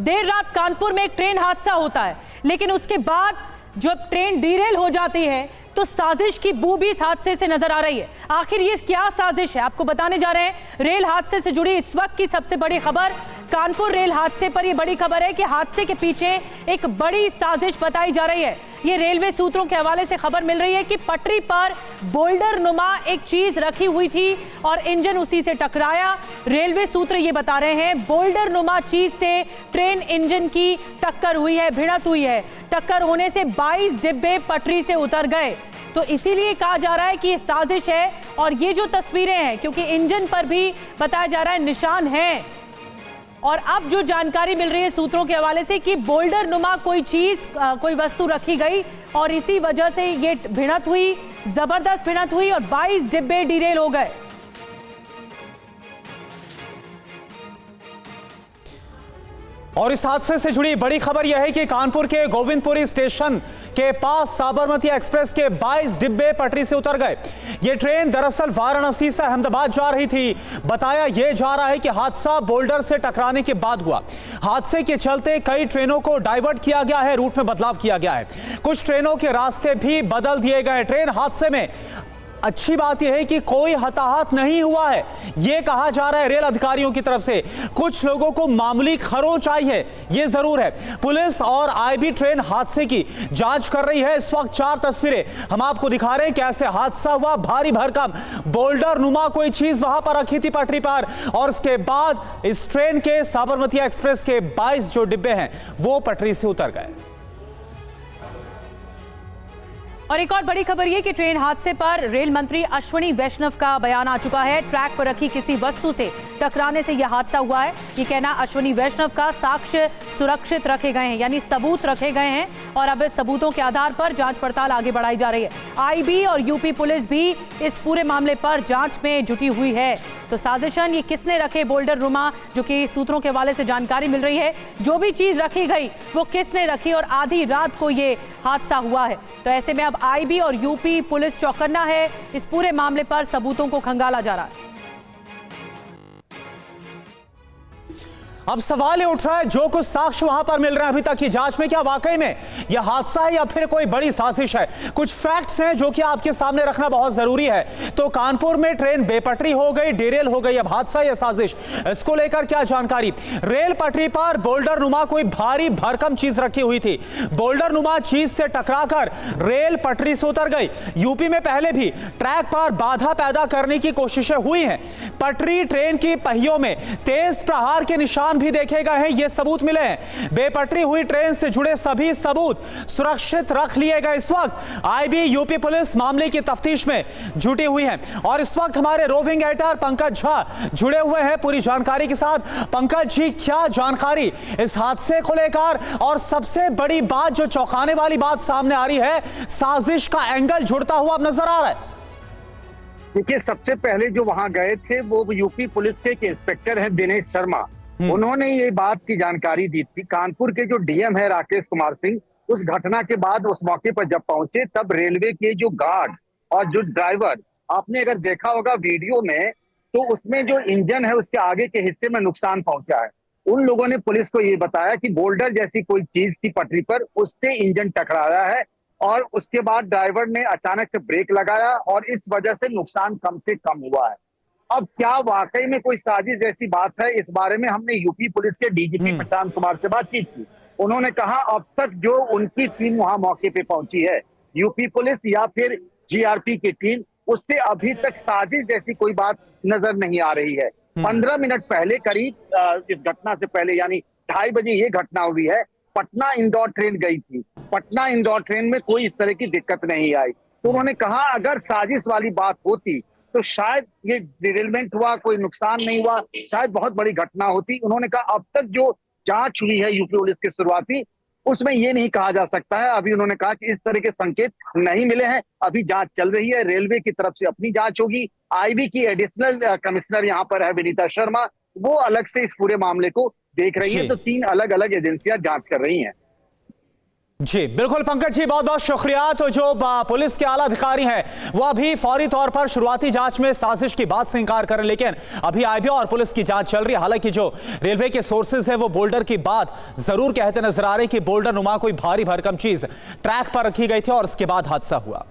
देर रात कानपुर में एक ट्रेन हादसा होता है, लेकिन उसके बाद जब ट्रेन डीरेल हो जाती है तो साजिश की बू भी इस हादसे से नजर आ रही है। आखिर ये क्या साजिश है, आपको बताने जा रहे हैं। रेल हादसे से जुड़ी इस वक्त की सबसे बड़ी खबर, कानपुर रेल हादसे पर यह बड़ी खबर है कि हादसे के पीछे एक बड़ी साजिश बताई जा रही है। ये रेलवे सूत्रों के हवाले से खबर मिल रही है कि पटरी पर बोल्डर नुमा एक चीज रखी हुई थी और इंजन उसी से टकराया। रेलवे सूत्र ये बता रहे हैं बोल्डर नुमा चीज से ट्रेन इंजन की टक्कर हुई है, भिड़ंत हुई है। टक्कर होने से 22 डिब्बे पटरी से उतर गए। तो इसीलिए कहा जा रहा है कि ये साजिश है। और ये जो तस्वीरें हैं, क्योंकि इंजन पर भी बताया जा रहा है निशान हैं, और अब जो जानकारी मिल रही है सूत्रों के हवाले से कि बोल्डर नुमा कोई चीज, कोई वस्तु रखी गई और इसी वजह से ये भिड़ंत हुई, जबरदस्त भिड़ंत हुई और 22 डिब्बे डीरेल हो गए। और इस हादसे से जुड़ी बड़ी खबर यह है कि कानपुर के गोविंदपुरी स्टेशन के पास साबरमती एक्सप्रेस के 22 डिब्बे पटरी से उतर गए। यह ट्रेन दरअसल वाराणसी से अहमदाबाद जा रही थी। बताया यह जा रहा है कि हादसा बोल्डर से टकराने के बाद हुआ। हादसे के चलते कई ट्रेनों को डाइवर्ट किया गया है, रूट में बदलाव किया गया है, कुछ ट्रेनों के रास्ते भी बदल दिए गए। ट्रेन हादसे में अच्छी बात यह है कि कोई हताहत नहीं हुआ है, यह कहा जा रहा है रेल अधिकारियों की तरफ से। कुछ लोगों को मामूली खरोंच आई है, यह जरूर है। पुलिस और आईबी ट्रेन हादसे की जांच कर रही है। इस वक्त 4 तस्वीरें हम आपको दिखा रहे हैं कैसे हादसा हुआ। भारी भरकम बोल्डर नुमा कोई चीज वहां पर रखी थी पटरी पर, और उसके बाद इस ट्रेन के साबरमती एक्सप्रेस के 22 जो डिब्बे हैं वो पटरी से उतर गए। और एक और बड़ी खबर ये कि ट्रेन हादसे पर रेल मंत्री अश्विनी वैष्णव का बयान आ चुका है। ट्रैक पर रखी किसी वस्तु से टकराने से यह हादसा हुआ है, ये कहना अश्विनी वैष्णव का। साक्ष्य सुरक्षित रखे गए हैं, यानी सबूत रखे गए हैं, और अब इस सबूतों के आधार पर जांच पड़ताल आगे बढ़ाई जा रही है। आईबी और यूपी पुलिस भी इस पूरे मामले पर जांच में जुटी हुई है। तो साजिशन ये किसने रखे बोल्डर नुमा, जो कि सूत्रों के हवाले से जानकारी मिल रही है, जो भी चीज रखी गई वो किसने रखी, और आधी रात को ये हादसा हुआ है। तो ऐसे में अब आईबी और यूपी पुलिस चौकन्ना है। इस पूरे मामले पर सबूतों को खंगाला जा रहा है। अब सवाल ये उठ रहा है, जो कुछ साक्ष्य वहां पर मिल रहे हैं अभी तक की जांच में, क्या वाकई में यह हादसा है या फिर कोई बड़ी साजिश है? कुछ फैक्ट्स हैं जो कि आपके सामने रखना बहुत जरूरी है। तो कानपुर में ट्रेन बेपटरी हो गई, डेरेल हो गई, अब हादसा या साजिश, इसको लेकर क्या जानकारी? रेल पटरी पर बोल्डर नुमा कोई भारी भरकम चीज रखी हुई थी। बोल्डर नुमा चीज से टकराकर रेल पटरी से उतर गई। यूपी में पहले भी ट्रैक पर बाधा पैदा करने की कोशिशें हुई हैं। पटरी ट्रेन की पहियों में तेज प्रहार के निशान भी देखे गए हैं, ये सबूत मिले हैं। बेपटरी हुई ट्रेन से जुड़े सभी सबूत सुरक्षित रख लिए गए। इस वक्त आईबी यूपी पुलिस मामले की तफ्तीश में जुटी हुई है, और इस वक्त हमारे रोविंग एडिटर पंकज झा जुड़े हुए हैं पूरी जानकारी के साथ। पंकज जी, क्या जानकारी इस हादसे को लेकर, और सबसे बड़ी बात जो चौंकाने वाली बात सामने आ रही है, साजिश का एंगल जुड़ता हुआ अब नजर आ रहा है। देखिए, सबसे पहले जो वहां गए थे वो यूपी पुलिस के एक इंस्पेक्टर हैं दिनेश शर्मा। उन्होंने ये बात की जानकारी दी थी। कानपुर के जो डीएम है राकेश कुमार सिंह, उस घटना के बाद उस मौके पर जब पहुंचे, तब रेलवे के जो गार्ड और जो ड्राइवर, आपने अगर देखा होगा वीडियो में, तो उसमें जो इंजन है उसके आगे के हिस्से में नुकसान पहुंचा है। उन लोगों ने पुलिस को ये बताया कि बोल्डर जैसी कोई चीज थी पटरी पर, उससे इंजन टकराया है, और उसके बाद ड्राइवर ने अचानक से ब्रेक लगाया और इस वजह से नुकसान कम से कम हुआ है। अब क्या वाकई में कोई साजिश जैसी बात है, इस बारे में हमने यूपी पुलिस के डीजीपी प्रशांत कुमार से बातचीत की। उन्होंने कहा अब तक जो उनकी टीम वहां मौके पे पहुंची है, यूपी पुलिस या फिर जीआरपी की टीम, उससे अभी तक साजिश जैसी कोई बात नजर नहीं आ रही है। 15 मिनट पहले करीब इस घटना से पहले, यानी 2:30 बजे ये घटना हुई है। पटना इंदौर ट्रेन गई थी। पटना इंदौर ट्रेन में कोई इस तरह की दिक्कत नहीं आई। तो उन्होंने कहा अगर साजिश वाली बात होती तो शायद ये डिरेलमेंट हुआ, कोई नुकसान नहीं हुआ, शायद बहुत बड़ी घटना होती। उन्होंने कहा अब तक जो जांच हुई है यूपी पुलिस के शुरुआती, उसमें ये नहीं कहा जा सकता है। अभी उन्होंने कहा कि इस तरह के संकेत नहीं मिले हैं, अभी जांच चल रही है। रेलवे की तरफ से अपनी जांच होगी। आईबी की एडिशनल कमिश्नर यहाँ पर है विनीता शर्मा, वो अलग से इस पूरे मामले को देख रही है। तो 3 अलग अलग एजेंसियां जांच कर रही हैं। जी बिल्कुल पंकज जी, बहुत बहुत शुक्रिया। तो जो पुलिस के आला अधिकारी हैं वो अभी फौरी तौर पर शुरुआती जांच में साजिश की बात से इंकार कर रहे हैं, लेकिन अभी आईबी और पुलिस की जांच चल रही है। हालांकि जो रेलवे के सोर्सेज है वो बोल्डर की बात जरूर कहते नजर आ रहे हैं कि बोल्डर नुमा कोई भारी भरकम चीज ट्रैक पर रखी गई थी और उसके बाद हादसा हुआ।